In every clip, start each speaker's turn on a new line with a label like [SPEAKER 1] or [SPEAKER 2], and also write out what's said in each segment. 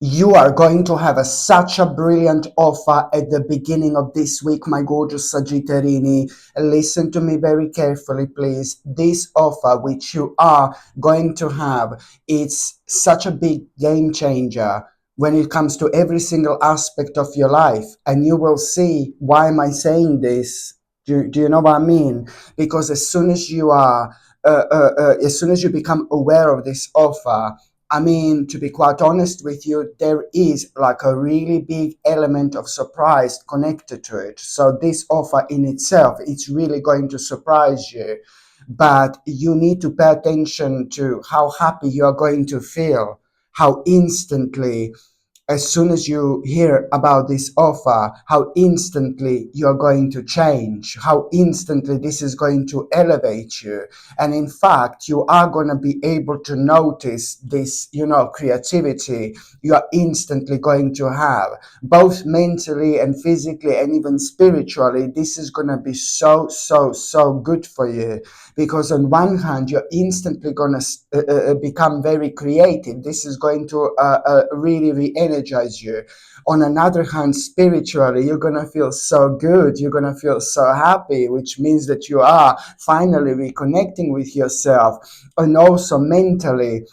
[SPEAKER 1] You are going to have such a brilliant offer at the beginning of this week, my gorgeous Sagittarini. Listen to me very carefully, please. This offer which you are going to have, it's such a big game changer when it comes to every single aspect of your life. And you will see why am I saying this. Do you know what I mean? Because as soon as you become aware of this offer, I mean, to be quite honest with you, there is like a really big element of surprise connected to it. So this offer in itself, it's really going to surprise you. But you need to pay attention to how happy you are going to feel, how instantly as soon as you hear about this offer, how instantly you're going to change, how instantly this is going to elevate you. And in fact, you are going to be able to notice this, creativity you are instantly going to have, both mentally and physically and even spiritually. This is going to be so, so, so good for you because on one hand you're instantly going to become very creative. This is going to really re-energize you. On another hand, spiritually, you're going to feel so good, you're going to feel so happy, which means that you are finally reconnecting with yourself. And also mentally,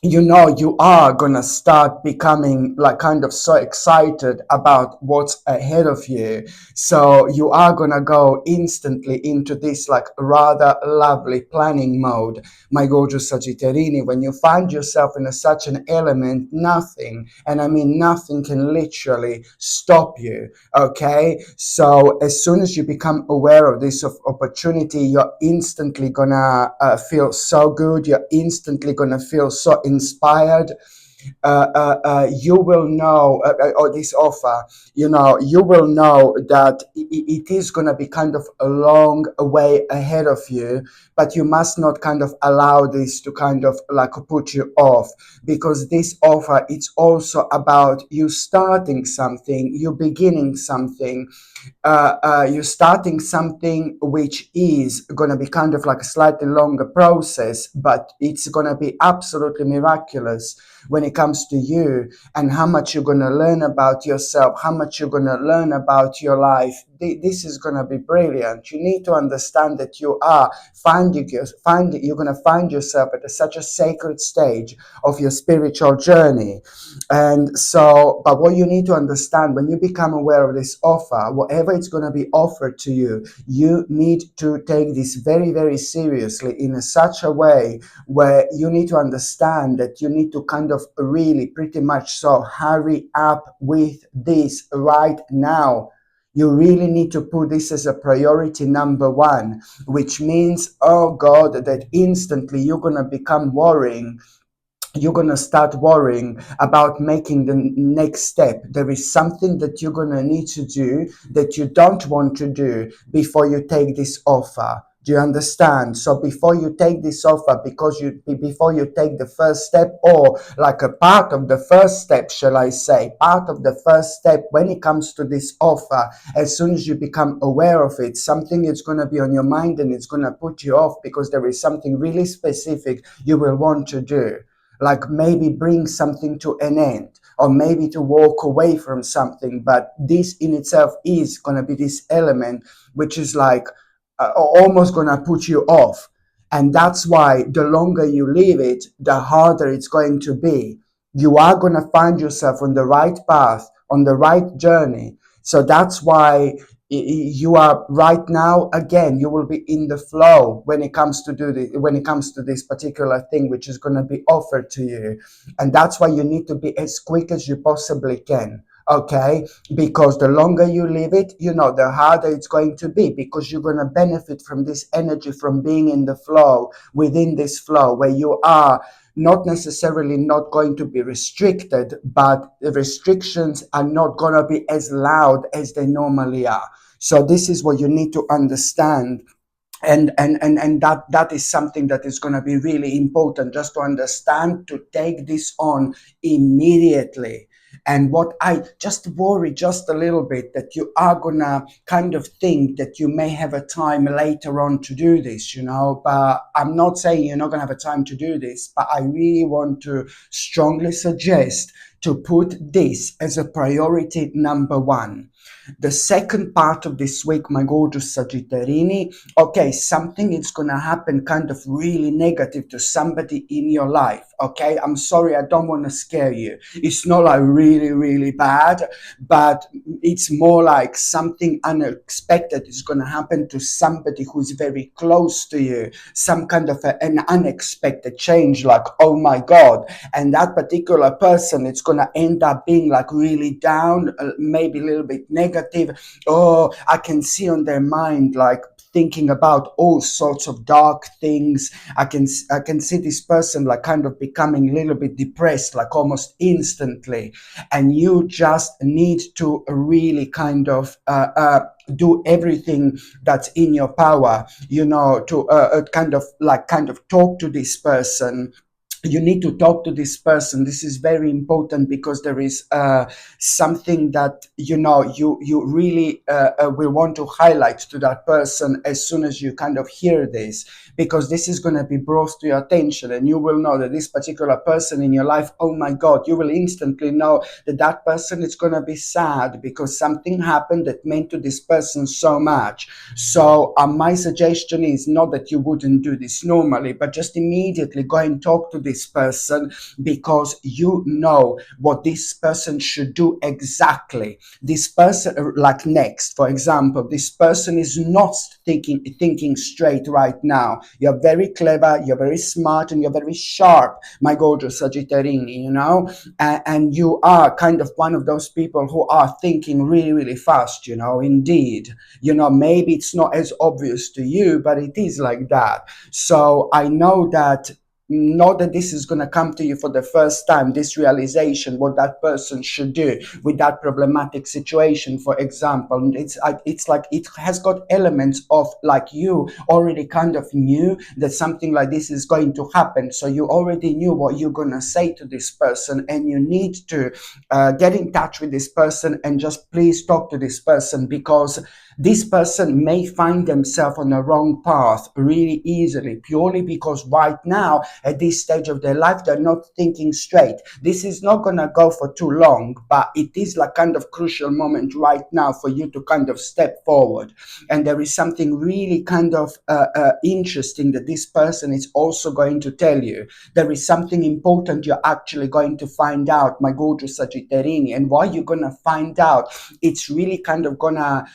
[SPEAKER 1] you are gonna start becoming like kind of so excited about what's ahead of you. So you are gonna go instantly into this like rather lovely planning mode, my gorgeous Sagittarini. When you find yourself in such an element, nothing, and I mean nothing, can literally stop you. Okay, so as soon as you become aware of this opportunity, you're instantly gonna feel so good. You're instantly gonna feel so inspired. You will know, or this offer, you will know that it is going to be kind of a long way ahead of you, but you must not kind of allow this to kind of like put you off, because this offer, it's also about you starting something, you beginning something, you're starting something which is going to be kind of like a slightly longer process, but it's going to be absolutely miraculous when it comes to you and how much you're going to learn about yourself, how much you're going to learn about your life. This is going to be brilliant. You need to understand that you are you're going to find yourself at such a sacred stage of your spiritual journey. And so, but what you need to understand, when you become aware of this offer, whatever it's going to be offered to you, you need to take this very, very seriously in such a way where you need to understand that you need to kind of really pretty much so hurry up with this right now. You really need to put this as a priority number one, which means, oh God, that instantly you're going to become worrying, you're going to start worrying about making the next step. There is something that you're going to need to do that you don't want to do before you take this offer. Do you understand? So before you take this offer, before you take the first step, or like a part of the first step, shall I say, part of the first step when it comes to this offer, as soon as you become aware of it, something is going to be on your mind and it's going to put you off because there is something really specific you will want to do, like maybe bring something to an end or maybe to walk away from something. But this in itself is going to be this element which is like almost going to put you off. And that's why the longer you leave it, the harder it's going to be. You are going to find yourself on the right path, on the right journey. So that's why you are right now, again, you will be in the flow when it comes to when it comes to this particular thing which is going to be offered to you. And that's why you need to be as quick as you possibly can. Okay, because the longer you leave it, the harder it's going to be, because you're going to benefit from this energy, from being in the flow, within this flow where you are not necessarily not going to be restricted, but the restrictions are not going to be as loud as they normally are. So this is what you need to understand. And that is something that is going to be really important, just to understand, to take this on immediately. And what I just worry just a little bit, that you are gonna kind of think that you may have a time later on to do this, but I'm not saying you're not gonna have a time to do this, but I really want to strongly suggest to put this as a priority number one. The second part of this week, my gorgeous Sagittarini, okay, something is going to happen kind of really negative to somebody in your life, okay? I'm sorry, I don't want to scare you. It's not like really, really bad, but it's more like something unexpected is going to happen to somebody who's very close to you, some kind of an unexpected change, like, oh my God. And that particular person, it's going to end up being like really down, maybe a little bit negative. Oh, I can see on their mind like thinking about all sorts of dark things. I can see this person like kind of becoming a little bit depressed, like almost instantly. And you just need to really kind of do everything that's in your power, to kind of talk to this person. You need to talk to this person. This is very important because there is something that you really will want to highlight to that person as soon as you kind of hear this, because this is going to be brought to your attention, and you will know that this particular person in your life, oh my God, you will instantly know that that person is going to be sad because something happened that meant to this person so much. So my suggestion is not that you wouldn't do this normally, but just immediately go and talk to this person, because you know what this person should do exactly. This person, like next, for example, this person is not thinking straight right now. You're very clever, you're very smart, and you're very sharp, my gorgeous Sagittarini, and you are kind of one of those people who are thinking really, really fast, indeed. Maybe it's not as obvious to you, but it is like that. So I know that, not that this is going to come to you for the first time, this realization, what that person should do with that problematic situation, for example. It's like it has got elements of like you already kind of knew that something like this is going to happen. So you already knew what you're going to say to this person, and you need to get in touch with this person and just please talk to this person, because this person may find themselves on the wrong path really easily, purely because right now, at this stage of their life, they're not thinking straight. This is not going to go for too long, but it is like kind of crucial moment right now for you to kind of step forward. And there is something really kind of interesting that this person is also going to tell you. There is something important you're actually going to find out, my gorgeous Sagittarini. And why you're going to find out, it's really kind of going to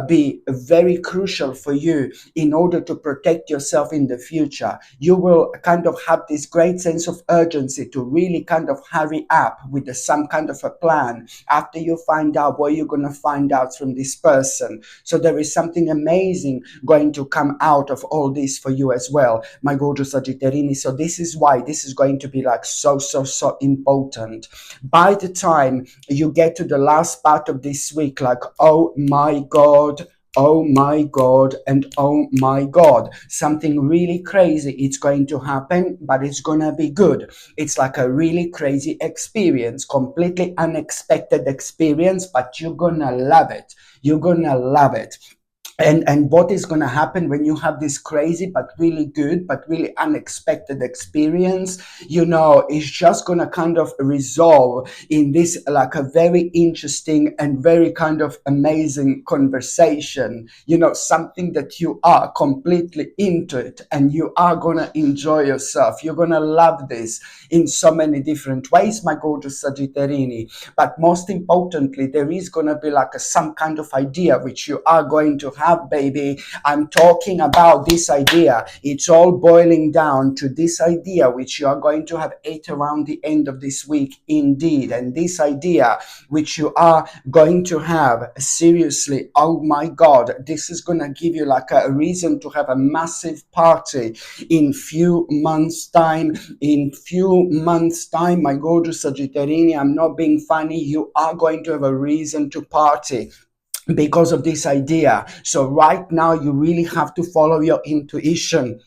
[SPEAKER 1] be very crucial for you in order to protect yourself in the future. You will kind of have this great sense of urgency to really kind of hurry up with some kind of a plan after you find out what you're going to find out from this person. So there is something amazing going to come out of all this for you as well, my gorgeous Sagittarini. So this is why this is going to be like so important. By the time you get to the last part of this week, like, oh my God, oh my God, and oh my God, something really crazy, it's going to happen, but it's gonna be good. It's like a really crazy experience, completely unexpected experience, but you're gonna love it. You're gonna love it. And what is going to happen when you have this crazy but really good but really unexpected experience, is just going to kind of resolve in this like a very interesting and very kind of amazing conversation, something that you are completely into it, and you are going to enjoy yourself. You're going to love this in so many different ways, my gorgeous Sagittarini. But most importantly, there is going to be like some kind of idea which you are going to have, baby. I'm talking about this idea. It's all boiling down to this idea which you are going to have at around the end of this week, indeed. And this idea which you are going to have, seriously, oh my God, this is going to give you like a reason to have a massive party in few months time. In few months time, my gorgeous Sagittarini, I'm not being funny, you are going to have a reason to party because of this idea. So right now you really have to follow your intuition.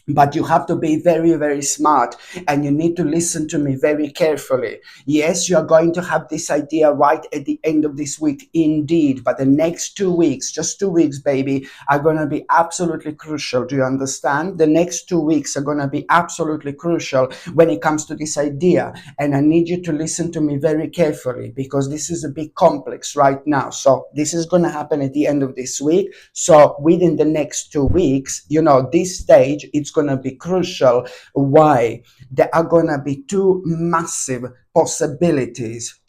[SPEAKER 1] but you have to be very, very smart, and you need to listen to me very carefully. Yes, you are going to have this idea right at the end of this week, indeed, but the next 2 weeks, just 2 weeks, baby, are going to be absolutely crucial. Do you understand? The next 2 weeks are going to be absolutely crucial when it comes to this idea, and I need you to listen to me very carefully, because this is a big complex right now. So this is going to happen at the end of this week. So within the next 2 weeks, this stage, it's going to be crucial. Why? There are going to be two massive possibilities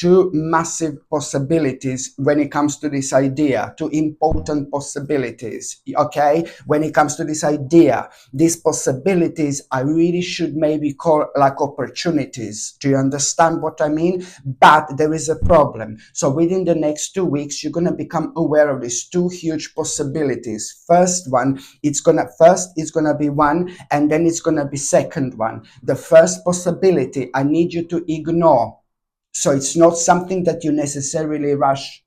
[SPEAKER 1] when it comes to this idea, two important possibilities. Okay, when it comes to this idea, these possibilities I really should maybe call like opportunities. Do you understand what I mean? But there is a problem. So within the next 2 weeks, you're going to become aware of these two huge possibilities. First it's gonna be one, and then it's gonna be second one. The first possibility I need you to ignore, so it's not something that you necessarily rush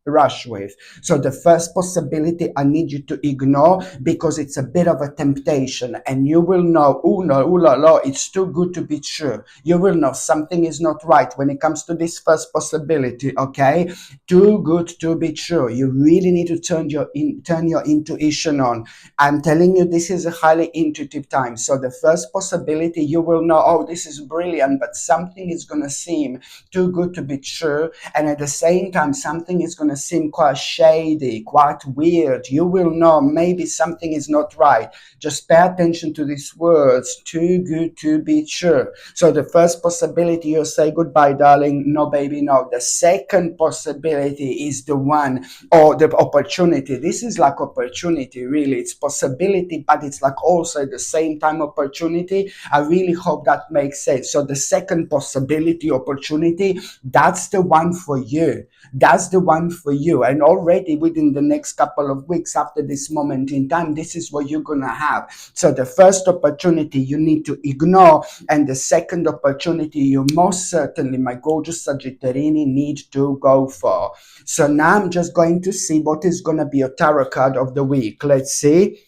[SPEAKER 1] with. So the first possibility I need you to ignore, because it's a bit of a temptation, and you will know, oh no, ooh la la, it's too good to be true. You will know something is not right when it comes to this first possibility. Okay, too good to be true. You really need to turn your intuition on. I'm telling you, this is a highly intuitive time. So the first possibility, you will know, oh, this is brilliant, but something is going to seem too good to be true, and at the same time something is going to seem quite shady, quite weird. You will know maybe something is not right. Just pay attention to these words, too good to be true. So the first possibility, you say goodbye, darling, no baby, no. The second possibility is the one, or the opportunity. This is like opportunity, really. It's possibility, but it's like also at the same time opportunity. I really hope that makes sense. So the second possibility, opportunity, that's the one for you. That's the one for you. And already within the next couple of weeks after this moment in time, this is what you're going to have. So the first opportunity you need to ignore, and the second opportunity you most certainly, my gorgeous Sagittarini, need to go for. So now I'm just going to see what is going to be a tarot card of the week. Let's see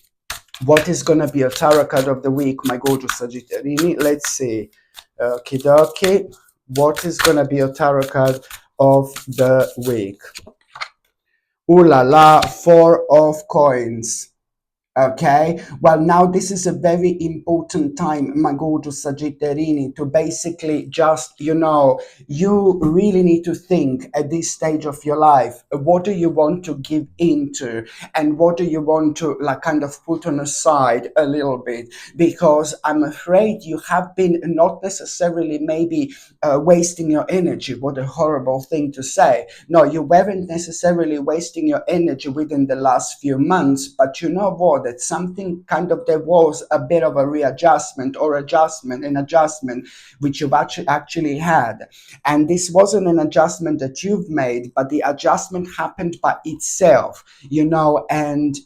[SPEAKER 1] what is going to be a tarot card of the week, my gorgeous Sagittarini. Let's see. Okie dokie. What is going to be a tarot card of the week? Ooh la la, Four of Coins. Okay, well, now this is a very important time, my gorgeous Sagittarini, to basically just, you really need to think at this stage of your life, what do you want to give into, and what do you want to like kind of put on aside a little bit, because I'm afraid you have been not necessarily maybe wasting your energy. What a horrible thing to say. No, you weren't necessarily wasting your energy within the last few months, but you know what? That something kind of, there was a bit of a readjustment or an adjustment which you've actually had. And this wasn't an adjustment that you've made, but the adjustment happened by itself, and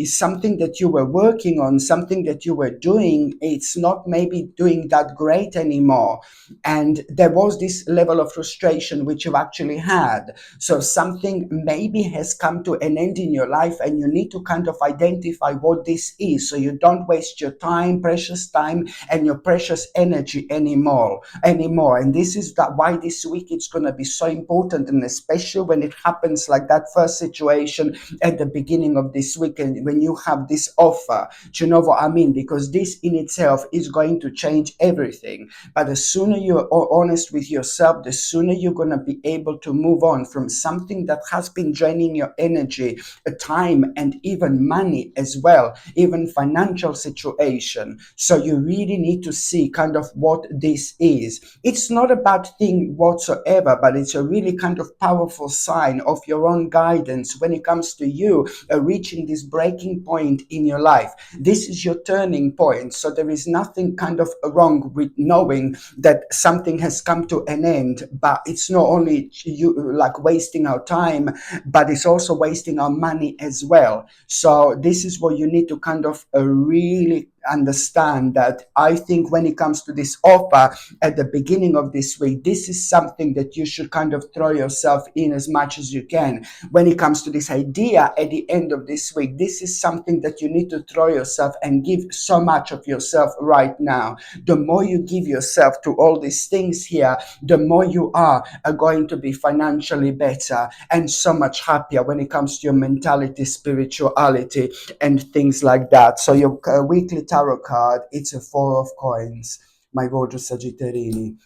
[SPEAKER 1] something that you were working on, something that you were doing, it's not maybe doing that great anymore. And there was this level of frustration which you've actually had. So something maybe has come to an end in your life, and you need to kind of identify what this is, so you don't waste your precious time, and your precious energy anymore. And this is why this week it's going to be so important, and especially when it happens like that first situation at the beginning of this week, and when you have this offer. Do you know what I mean? Because this in itself is going to change everything. But the sooner you're honest with yourself, the sooner you're going to be able to move on from something that has been draining your energy, time, and even money as well, even financial situation. So you really need to see kind of what this is. It's not a bad thing whatsoever, but it's a really kind of powerful sign of your own guidance when it comes to you reaching this breaking point in your life. This is your turning point. So there is nothing kind of wrong with knowing that something has come to an end, but it's not only you like wasting our time, but it's also wasting our money as well. So this is what you need to kind of really understand that I think when it comes to this offer at the beginning of this week, this is something that you should kind of throw yourself in as much as you can. When it comes to this idea at the end of this week, this is something that you need to throw yourself and give so much of yourself right now. The more you give yourself to all these things here, the more you are going to be financially better and so much happier when it comes to your mentality, spirituality, and things like that. So your weekly tarot card, it's a Four of Coins, my gorgeous Sagittarini.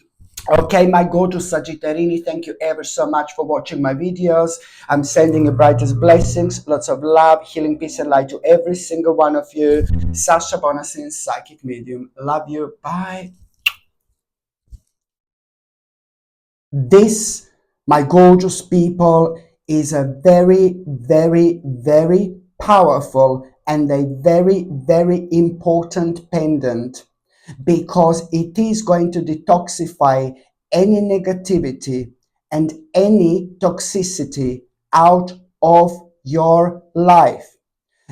[SPEAKER 1] Okay, my gorgeous Sagittarini, thank you ever so much for watching my videos. I'm sending you brightest blessings, lots of love, healing, peace, and light to every single one of you. Sasha Bonasin, Psychic Medium. Love you. Bye. This, my gorgeous people, is a very, very, very powerful and a very, very important pendant, because it is going to detoxify any negativity and any toxicity out of your life.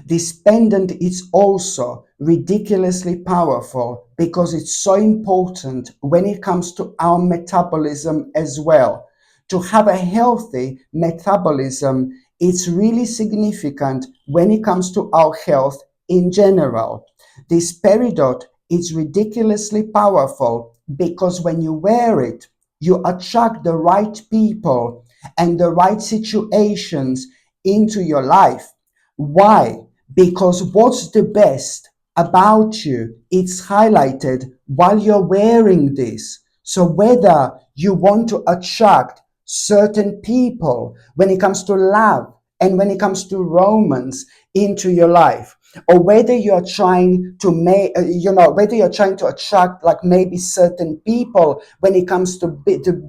[SPEAKER 1] This pendant is also ridiculously powerful because it's so important when it comes to our metabolism as well. To have a healthy metabolism, it's really significant when it comes to our health in general. This peridot is ridiculously powerful because when you wear it, you attract the right people and the right situations into your life. Why? Because what's the best about you, it's highlighted while you're wearing this. So whether you want to attract certain people when it comes to love and when it comes to romance into your life, or whether you're trying to make, whether you're trying to attract like maybe certain people when it comes to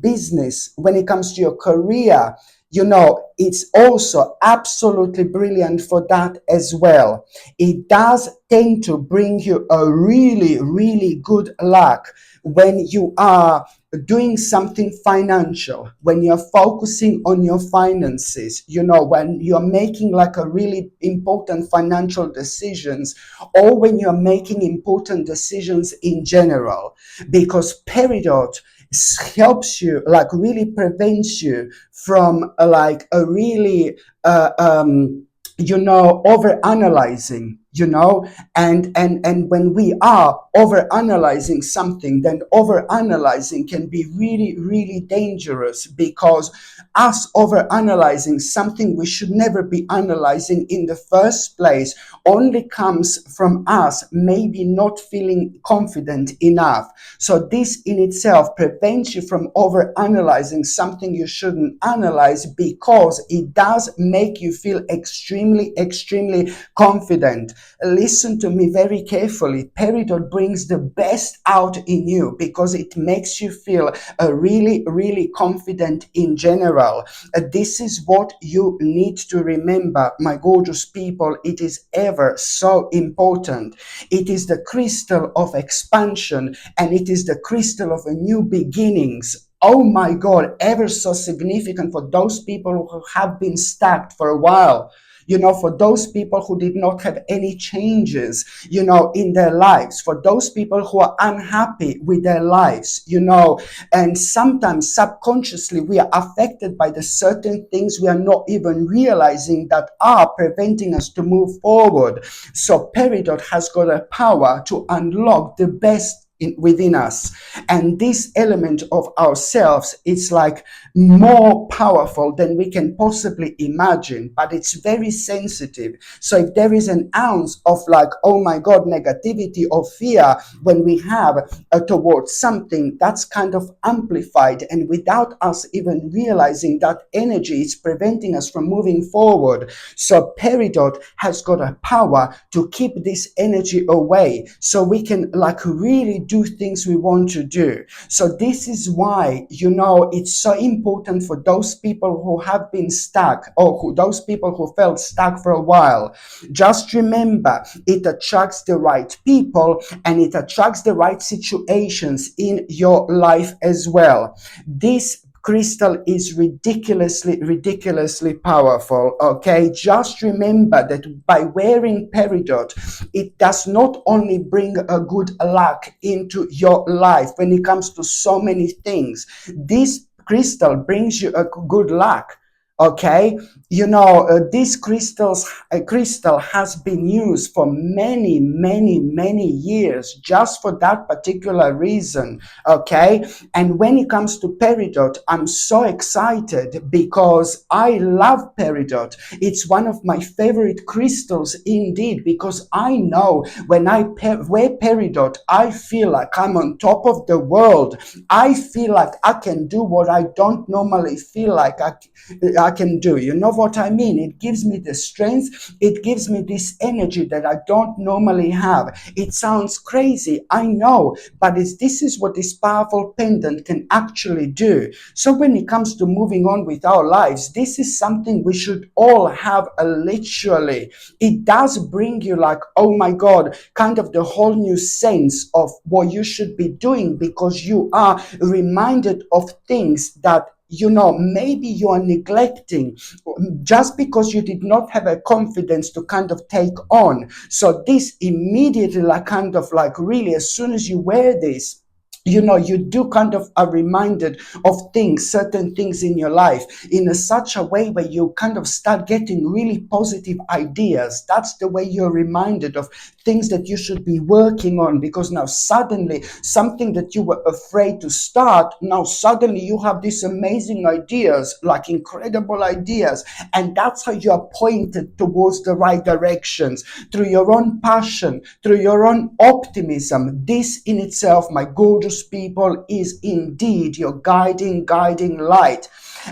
[SPEAKER 1] business, when it comes to your career, it's also absolutely brilliant for that as well. It does tend to bring you a really, really good luck when you are doing something financial, when you're focusing on your finances, when you're making like a really important financial decisions, or when you're making important decisions in general, because Peridot helps you, like really prevents you from like a really over analyzing, and when we are over analyzing something, then over analyzing can be really, really dangerous, because us over analyzing something we should never be analyzing in the first place only comes from us maybe not feeling confident enough. So this in itself prevents you from over analyzing something you shouldn't analyze, because it does make you feel extremely, extremely confident. Listen to me very carefully. Peridot brings the best out in you because it makes you feel really, really confident in general. This is what you need to remember, my gorgeous people. It is ever so important. It is the crystal of expansion, and it is the crystal of a new beginnings. Oh my God, ever so significant for those people who have been stuck for a while. For those people who did not have any changes, in their lives, for those people who are unhappy with their lives, and sometimes subconsciously we are affected by the certain things we are not even realizing that are preventing us to move forward. So Peridot has got a power to unlock the best within us, and this element of ourselves is like more powerful than we can possibly imagine, but it's very sensitive. So if there is an ounce of like, oh my God, negativity or fear when we have towards something, that's kind of amplified, and without us even realizing, that energy is preventing us from moving forward. So Peridot has got a power to keep this energy away, so we can like really do things we want to do. So this is why, it's so important for those people who have been stuck, or those people who felt stuck for a while. Just remember, it attracts the right people and it attracts the right situations in your life as well. This crystal is ridiculously powerful. Okay, just remember that by wearing peridot, it does not only bring a good luck into your life when it comes to so many things. This crystal brings you a good luck. Okay, this crystal has been used for many years just for that particular reason. Okay, and when it comes to peridot, I'm so excited because I love peridot. It's one of my favorite crystals indeed, because I know when I wear peridot, I feel like I'm on top of the world. I feel like I can do what I don't normally feel like I can do. You know what I mean? It gives me the strength. It gives me this energy that I don't normally have. It sounds crazy, I know, but this is what this powerful pendant can actually do. So when it comes to moving on with our lives, this is something we should all have literally. It does bring you like, oh my God, kind of the whole new sense of what you should be doing, because you are reminded of things that maybe you are neglecting just because you did not have a confidence to kind of take on. So this immediately, like, kind of like, really, as soon as you wear this, you do kind of are reminded of things, certain things in your life in such a way where you kind of start getting really positive ideas. That's the way you're reminded of things that you should be working on, because now suddenly something that you were afraid to start, now suddenly you have these amazing ideas, like incredible ideas, and that's how you are pointed towards the right directions through your own passion, through your own optimism. This in itself, my gorgeous people, is indeed your guiding light.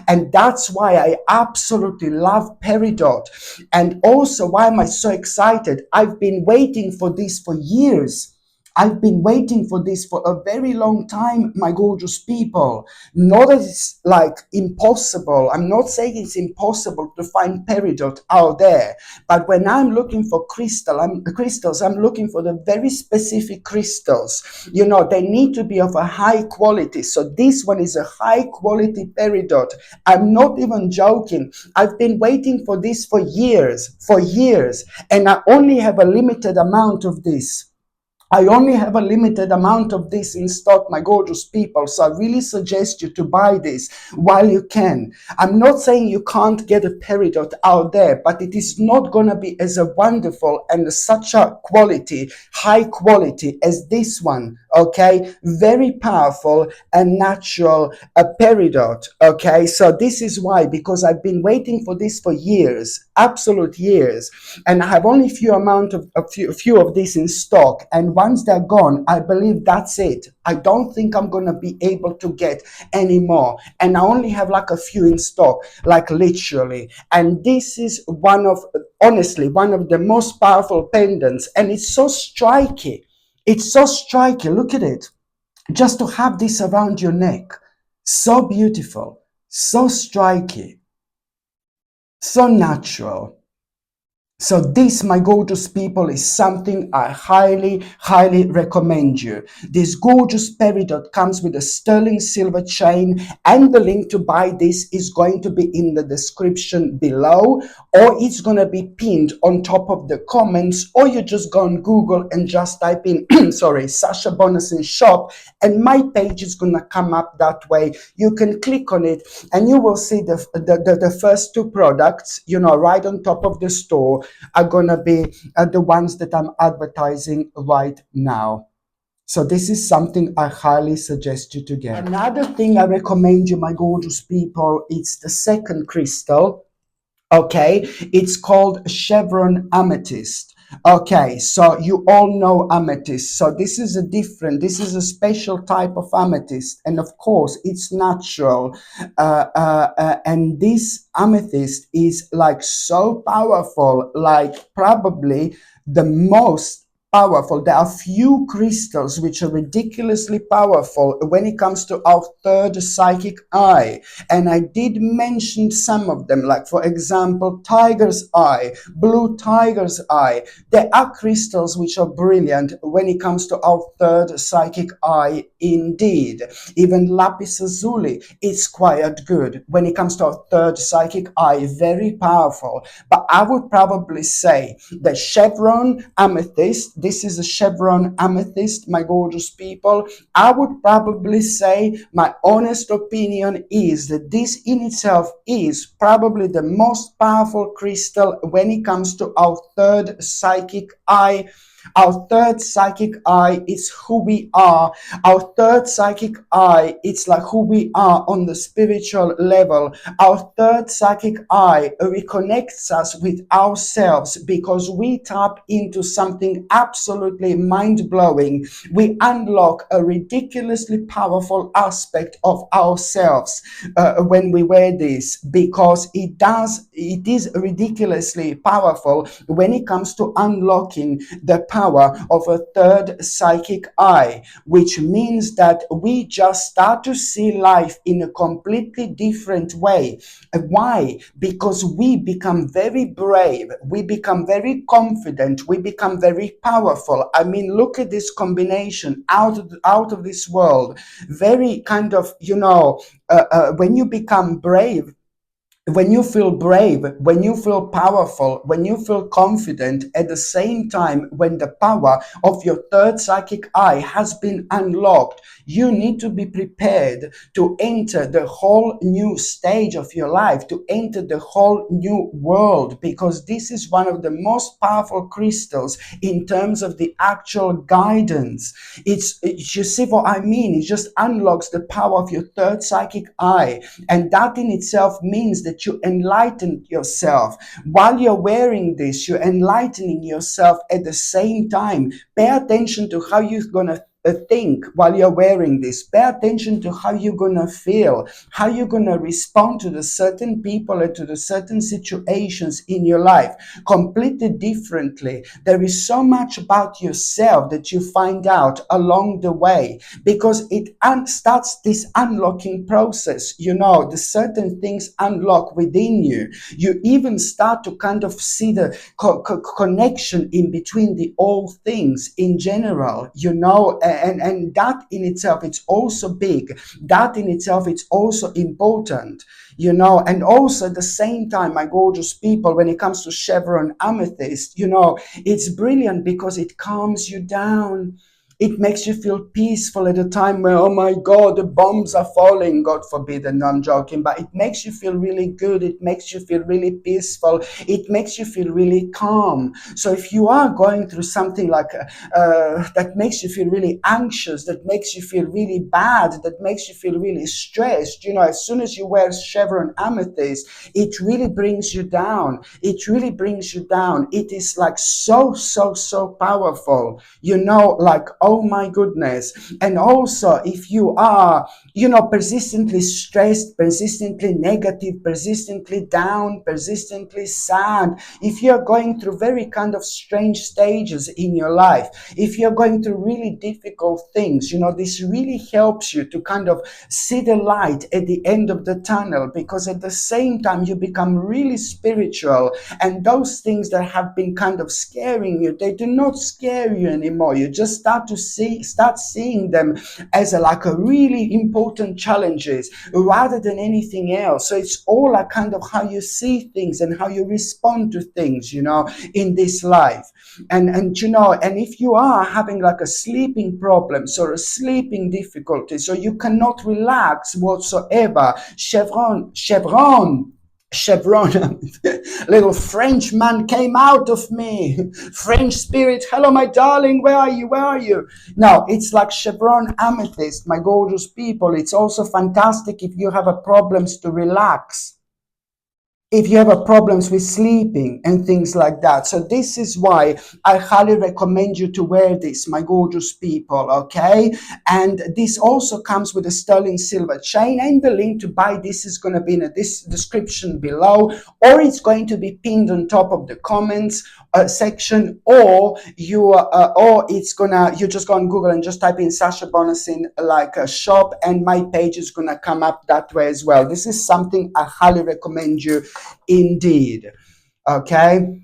[SPEAKER 1] And that's why I absolutely love Peridot. And also, why am I so excited? I've been waiting for this for years. I've been waiting for this for a very long time, my gorgeous people. Not that it's like impossible. I'm not saying it's impossible to find peridot out there. But when I'm looking for crystals, I'm looking for the very specific crystals. They need to be of a high quality. So this one is a high quality peridot. I'm not even joking. I've been waiting for this for years, and I only have a limited amount of this. I only have a limited amount of this in stock, my gorgeous people. So I really suggest you to buy this while you can. I'm not saying you can't get a peridot out there, but it is not going to be as a wonderful and such a quality, high quality as this one. Okay, very powerful and natural, a peridot. Okay, so this is why, because I've been waiting for this for years, absolute years, and I have only few of these in stock. And once they're gone, I believe that's it. I don't think I'm gonna be able to get any more. And I only have like a few in stock, like literally. And this is honestly, one of the most powerful pendants, and it's so striking. It's so striking. Look at it. Just to have this around your neck. So beautiful, so striking, so natural. So this, my gorgeous people, is something I highly recommend you. This gorgeous peridot comes with a sterling silver chain, and the link to buy this is going to be in the description below, or it's going to be pinned on top of the comments, or you just go on Google and just type in, sorry, Sasha Bonasin shop, and my page is going to come up that way. You can click on it and you will see the first two products, right on top of the store, are gonna be the ones that I'm advertising right now. So this is something I highly suggest you to get. Another thing I recommend you, my gorgeous people, it's the second crystal. Okay, it's called Chevron amethyst. Okay, so you all know amethyst. So this is a special type of amethyst, and of course it's natural. And this amethyst is like so powerful, like probably the most powerful. There are few crystals which are ridiculously powerful when it comes to our third psychic eye. And I did mention some of them, like for example, tiger's eye, blue tiger's eye. There are crystals which are brilliant when it comes to our third psychic eye indeed. Even lapis lazuli is quite good when it comes to our third psychic eye, very powerful. But I would probably say the chevron amethyst, this is a chevron amethyst, my gorgeous people. I would probably say, my honest opinion is that this in itself is probably the most powerful crystal when it comes to our third psychic eye. Our third psychic eye is who we are. Our third psychic eye, it's like who we are on the spiritual level. Our third psychic eye reconnects us with ourselves because we tap into something absolutely mind-blowing. We unlock a ridiculously powerful aspect of ourselves when we wear this, because it is ridiculously powerful when it comes to unlocking the power of a third psychic eye, which means that we just start to see life in a completely different way. Why? Because we become very brave, we become very confident, we become very powerful. I mean, look at this combination, out of this world. Very kind of, when you become brave, when you feel brave, when you feel powerful, when you feel confident, at the same time, when the power of your third psychic eye has been unlocked, you need to be prepared to enter the whole new stage of your life, to enter the whole new world, because this is one of the most powerful crystals in terms of the actual guidance. You see what I mean? It just unlocks the power of your third psychic eye, and that in itself means that you enlighten yourself. While you're wearing this, you're enlightening yourself at the same time. Pay attention to how you're going to think while you're wearing this. Pay attention to how you're gonna feel, how you're gonna respond to the certain people and to the certain situations in your life completely differently. There is so much about yourself that you find out along the way, because it starts this unlocking process. The certain things unlock within you. You even start to kind of see the connection in between the all things in general, and that in itself, it's also big. That in itself, it's also important, and also at the same time, my gorgeous people, when it comes to chevron amethyst, it's brilliant because it calms you down. It makes you feel peaceful at a time where, oh my God, the bombs are falling, God forbid, and no, I'm joking, but it makes you feel really good. It makes you feel really peaceful. It makes you feel really calm. So if you are going through something like that makes you feel really anxious, that makes you feel really bad, that makes you feel really stressed, as soon as you wear chevron amethyst, it really brings you down. It really brings you down. It is like so, so, so powerful, like, oh my goodness. And also, if you are, persistently stressed, persistently negative, persistently down, persistently sad, if you're going through very kind of strange stages in your life, if you're going through really difficult things, this really helps you to kind of see the light at the end of the tunnel, because at the same time you become really spiritual, and those things that have been kind of scaring you, they do not scare you anymore. You just start seeing them as like a really important challenges rather than anything else. So it's all like kind of how you see things and how you respond to things, in this life. And if you are having like a sleeping problems or a sleeping difficulty, so you cannot relax whatsoever, Chevron, little French man came out of me. French spirit, hello, my darling, where are you? Where are you? Now, it's like chevron amethyst, my gorgeous people. It's also fantastic if you have a problems to relax. if you have a problems with sleeping and things like that. So this is why I highly recommend you to wear this, my gorgeous people, okay? And this also comes with a sterling silver chain, and the link to buy this is going to be in this description below, or it's going to be pinned on top of the comments section, or you just go on Google and just type in Sasha Bonasin like a shop, and my page is gonna come up that way as well. This is something I highly recommend you indeed. Okay.